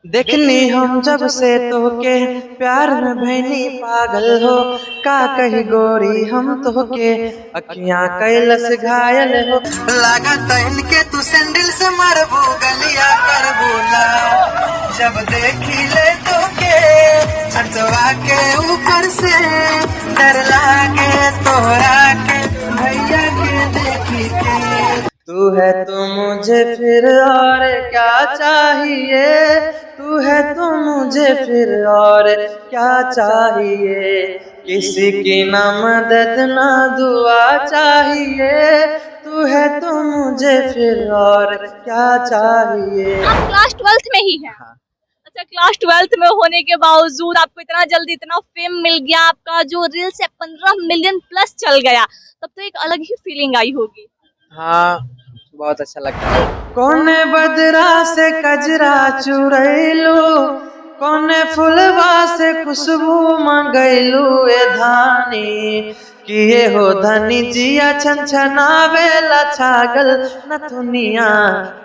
देखनी हम जब से तोके प्यार में भैनी पागल हो। का कही गोरी हम तोके अखियां कैलस घायल हो। लागत इनके तू सैंडल से मारबू गलिया कर बोला। जब देखी ले तोके छतवा के ऊपर से डर लागे तोरा के भैया के देखी के। तू है तो मुझे फिर और क्या चाहिए। तू है तो मुझे फिर और क्या चाहिए। किसी की ना मदद ना दुआ चाहिए। तू है तो मुझे फिर और क्या चाहिए। आप क्लास 12th में ही हैं। हाँ। अच्छा, क्लास 12th में होने के बावजूद आपको इतना जल्दी इतना फेम मिल गया, आपका जो रील्स है 15 मिलियन प्लस चल गया, तब तो एक अलग ही फीलिंग आई होगी। हाँ, बहुत अच्छा लगता है। कौने बदरा से कजरा चुरैलू। कौने फुलवा से खुशबू मंगैलू ए धानी। किए हो धनी जिया छन छनावेला छागल नथुनिया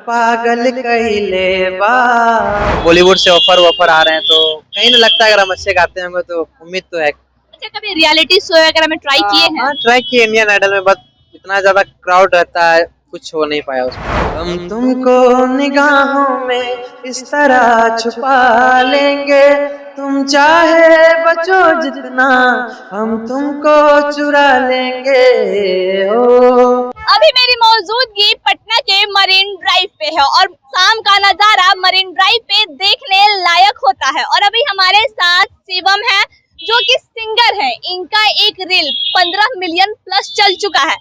पागल कहिले बा। बॉलीवुड से ऑफर वॉफर आ रहे हैं तो कहीं ना लगता है अगर हम अच्छे गाते होंगे तो उम्मीद तो है। अच्छा, कभी रियलिटी शो वगैरह में ट्राई किए हैं? हाँ, ट्राई किए इंडियन आइडल में, बस इतना ज्यादा क्राउड रहता है, कुछ हो नहीं पाया उसमें। हम तुमको निगाहों में इस तरह छुपा लेंगे। तुम चाहे बचो जितना हम तुमको चुरा लेंगे हो। अभी मेरी मौजूदगी पटना के मरीन ड्राइव पे है और शाम का नजारा मरीन ड्राइव पे देखने लायक होता है। और अभी हमारे साथ शिवम है जो कि सिंगर है। इनका एक रील 15 मिलियन प्लस चल चुका है।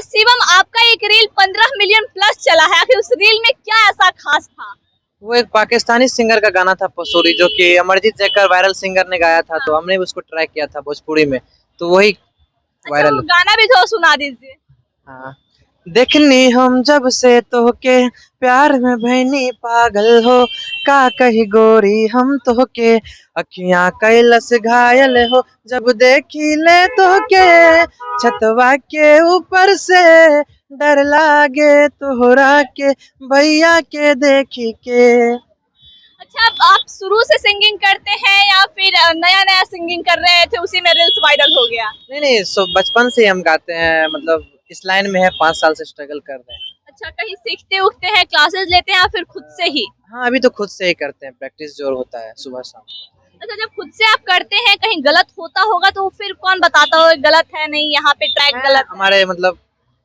शिवम, आपका एक रील 15 मिलियन प्लस चला है, आखिर उस रील में क्या ऐसा खास था? वो एक पाकिस्तानी सिंगर का गाना था पसूरी, जो कि अमरजीत जैकर वायरल सिंगर ने गाया था, तो हमने भी उसको ट्राई किया था भोजपुरी में, तो वही अच्छा, वायरल। वो गाना भी थोड़ा सुना दीजिए। हाँ। देखनी हम जब से तोके प्यार में भैनी पागल हो। का कही गोरी हम तोके अखियां कैलस घायल हो। जब देखी ले तोके छतवा के ऊपर से डर लागे तोहरा के भैया के देखी के। अच्छा, आप शुरू से सिंगिंग करते हैं या फिर नया नया सिंगिंग कर रहे थे, उसी में रील्स वायरल हो गया? नहीं नहीं, सो बचपन से ही हम गाते हैं, मतलब इस लाइन में है, 5 साल से स्ट्रगल कर रहे हैं। अच्छा, कहीं सीखते उखते हैं, क्लासेस लेते हैं या फिर खुद से ही? हाँ, अभी तो खुद से ही करते हैं, प्रैक्टिस जो होता है सुबह शाम। अच्छा, जब खुद से आप करते हैं, कहीं गलत होता होगा तो फिर कौन बताता हो गलत है, नहीं यहाँ पे ट्रैक गलत है? हमारे मतलब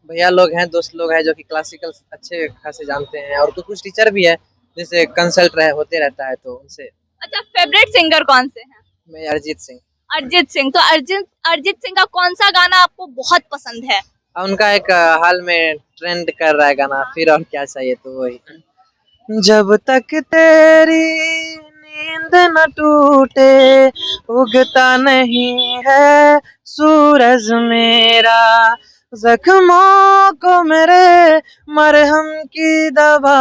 भैया लोग हैं, दोस्त लोग हैं जो कि क्लासिकल अच्छे खासे जानते हैं, और कुछ कुछ टीचर भी है जैसे कंसल्ट होते रहता है, तो उनसे। अच्छा, फेवरेट सिंगर कौन से हैं? मैं अरिजीत सिंह। अरिजीत सिंह। तो अरिजीत सिंह का कौन सा गाना आपको बहुत पसंद है? उनका एक हाल में ट्रेंड कर रहा है गाना, फिर और क्या चाहिए, तो वही। जब तक तेरी नींद न टूटे उगता नहीं है सूरज मेरा। जख्मों को मेरे मरहम की दवा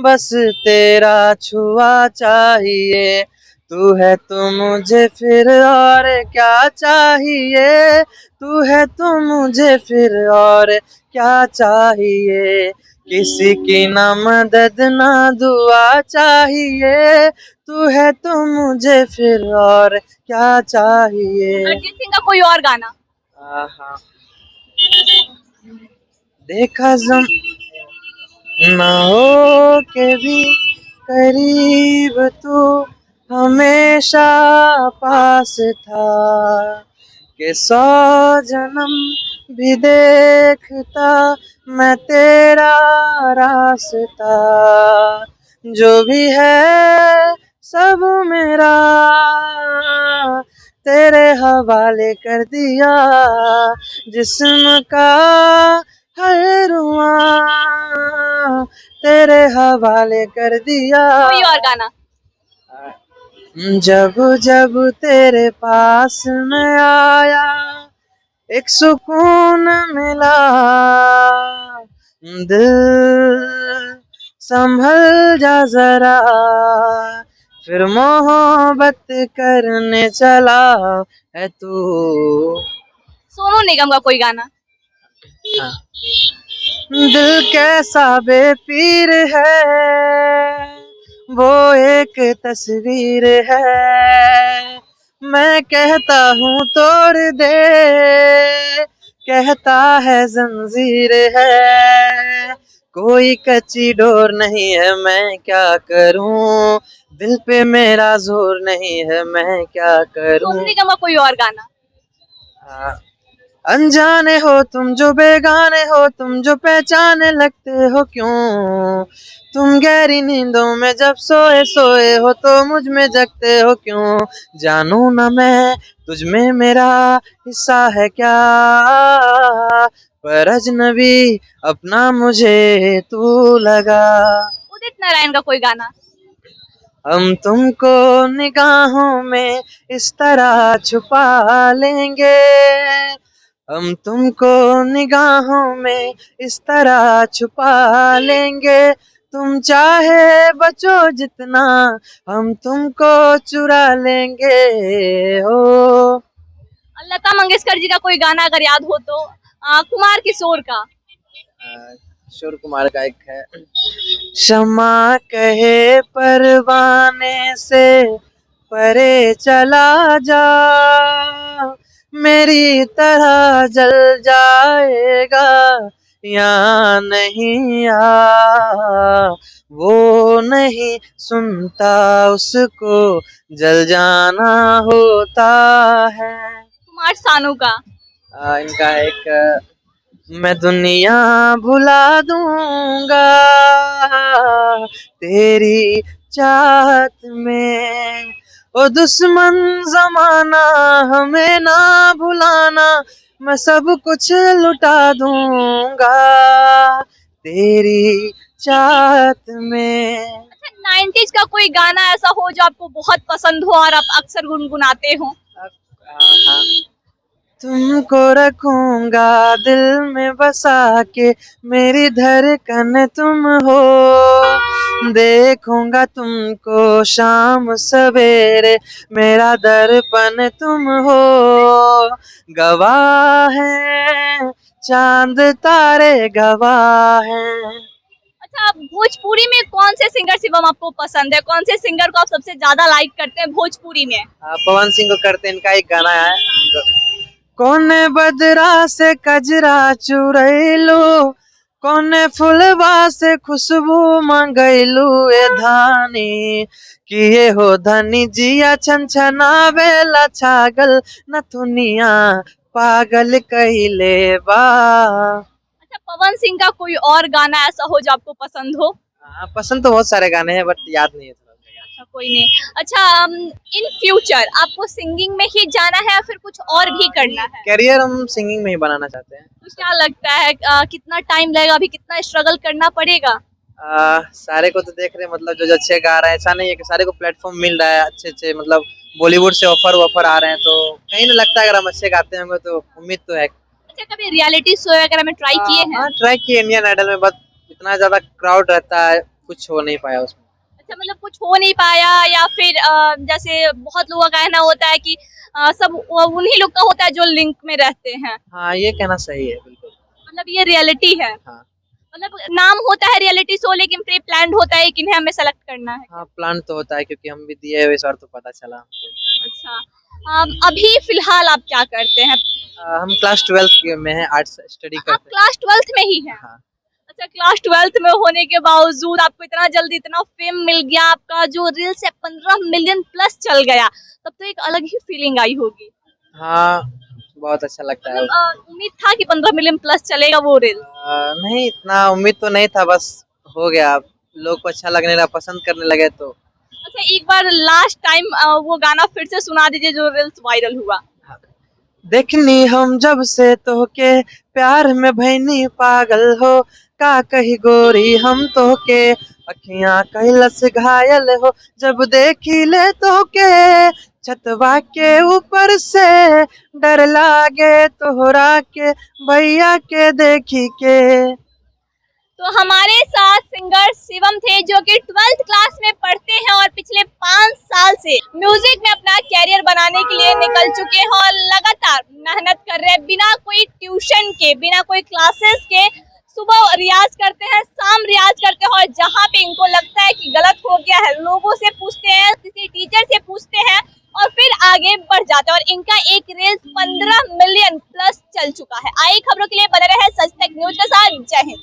बस तेरा छुआ चाहिए। तू है तो मुझे फिर और क्या चाहिए। तू है तो मुझे फिर और क्या चाहिए। किसी की ना मदद ना दुआ चाहिए। तू है तो मुझे फिर और क्या चाहिए। अरिजीत सिंह का कोई और गाना? आहा। देखा जम ना हो के भी करीब तू हमेशा पास था। कि 100 जन्म भी देखता मैं तेरा रास्ता। जो भी है सब मेरा तेरे हवाले कर दिया। जिस्म का हर रुआं तेरे हवाले कर दिया। कोई और गाना? जब जब तेरे पास मैं आया एक सुकून मिला। दिल संभल जा जरा फिर मोहब्बत करने चला है तू। सोनू निगम का कोई गाना? हाँ। दिल कैसा बेपीर है वो एक तस्वीर है, मैं कहता हूँ तोड़ दे, कहता है जंजीर है, कोई कच्ची डोर नहीं है, मैं क्या करूँ, दिल पे मेरा जोर नहीं है, मैं क्या करूँ। सोनू निगम का कोई और गाना। अनजाने हो तुम जो बेगाने हो, तुम जो पहचाने लगते हो क्यों, तुम गहरी नींदों में जब सोए सोए हो तो मुझ में जगते हो क्यों, जानू न मैं तुझ में मेरा हिस्सा है क्या, पर अजनबी अपना मुझे तू लगा। उदित नारायण का कोई गाना। हम तुमको निगाहों में इस तरह छुपा लेंगे, हम तुमको निगाहों में इस तरह छुपा लेंगे, तुम चाहे बचो जितना हम तुमको चुरा लेंगे हो। लता मंगेशकर जी का कोई गाना अगर याद हो तो। कुमार किशोर का। किशोर कुमार का एक है, क्षमा कहे परवाने से परे चला जा, मेरी तरह जल जाएगा या नहीं आ, वो नहीं सुनता उसको जल जाना होता है। कुमार सानू का। इनका एक, मैं दुनिया भुला दूंगा तेरी चाहत में, ओ दुश्मन जमाना हमें ना भुलाना, मैं सब कुछ लुटा दूंगा तेरी चाहत में। अच्छा 90s का कोई गाना ऐसा हो जो आपको बहुत पसंद हो और आप अक्सर गुनगुनाते हो। तुमको रखूंगा दिल में बसा के, मेरी धड़कन तुम हो, देखूंगा तुमको शाम सवेरे, मेरा दर्पण तुम हो, गवाह है चांद तारे गवाह हैं। अच्छा भोजपुरी में कौन से सिंगर शिवम आपको पसंद है, कौन से सिंगर को आप सबसे ज्यादा लाइक करते हैं भोजपुरी में। पवन सिंह को करते हैं, इनका एक गाना है, कौन बदरा से कजरा चुरैलू, कौन फुलवा से खुशबू मंगैलू, ए धानी किए हो धनी जिया छन छनावेला छागल नथुनिया पागल कहिले बा। अच्छा पवन सिंह का कोई और गाना ऐसा हो जो आपको पसंद हो। पसंद तो बहुत सारे गाने हैं बट याद नहीं है थोड़ा। अच्छा कोई नहीं। अच्छा इन फ्यूचर आपको सिंगिंग में ही जाना है या फिर कुछ और भी करना है। करियर हम सिंगिंग में ही बनाना चाहते हैं। तो क्या लगता है कितना टाइम लगेगा, अभी कितना स्ट्रगल करना पड़ेगा। सारे को तो देख रहे हैं, मतलब जो अच्छे गा रहे हैं, ऐसा नहीं है कि सारे को प्लेटफॉर्म मिल रहा है अच्छे अच्छे, मतलब बॉलीवुड से ऑफर आ रहे हैं, तो कहीं ना लगता है अगर हम अच्छे गाते होंगे तो उम्मीद तो है। अच्छा कभी रियलिटी शो वगैरह में ट्राई किए हैं। हाँ ट्राई किए इंडियन आइडल में, बट इतना ज्यादा क्राउड रहता है, कुछ हो नहीं पाया उसमें। अच्छा मतलब कुछ हो नहीं पाया या फिर जैसे बहुत लोगों का कहना होता है कि सब उन्हीं लोग का होता है जो लिंक में रहते हैं। हाँ ये कहना सही है बिल्कुल। मतलब ये रियलिटी है। हाँ मतलब नाम होता है रियलिटी शो लेकिन प्री प्लान्ड होता है कि इन्हें हमें सेलेक्ट करना है। हाँ प्लान तो होता है क्योंकि हम भी दिए हुए इस बार तो पता चला हमको। अच्छा अभी फिलहाल आप क्या करते हैं। हम क्लास 12 में हैं, आर्ट्स स्टडी आप करते हैं। क्लास 12th में ही हैं। हाँ। अच्छा क्लास 12th में होने के बावजूद आपको इतना जल्दी इतना फेम मिल गया, आपका जो रील्स है 15 मिलियन प्लस चल गया, तब तो एक अलग ही फीलिंग आई होगी। हाँ बहुत अच्छा लगता है। उम्मीद था कि 15 मिलियन प्लस चलेगा वो रील। नहीं इतना उम्मीद तो नहीं था, बस हो गया, लोग को अच्छा लगने लगा, पसंद करने लगे तो। अच्छा एक बार लास्ट टाइम वो गाना फिर से सुना दीजिए जो रील्स वायरल हुआ। देखनी हम जब से तो के प्यार में भैनी पागल हो, का कही गोरी हम तो के अखियां कैलस घायल हो, जब देखी ले तो के छतवा के ऊपर से डर लागे तोहरा के भैया के देखी के। तो हमारे साथ सिंगर शिवम थे जो कि 12th क्लास में पढ़ते हैं और पिछले 5 साल से म्यूजिक में अपना कैरियर बनाने के लिए निकल चुके हैं और लगातार मेहनत कर रहे हैं बिना कोई ट्यूशन के, बिना कोई क्लासेस के सुबह रियाज करते हैं, शाम रियाज करते हैं, और जहाँ पे इनको लगता है कि गलत हो गया है, लोगों से पूछते हैं, किसी टीचर से पूछते हैं और फिर आगे बढ़ जाते हैं। और इनका एक रेस 15 मिलियन प्लस चल चुका है। आई खबरों के लिए बने रहे सच तक न्यूज के साथ। जय हिंद।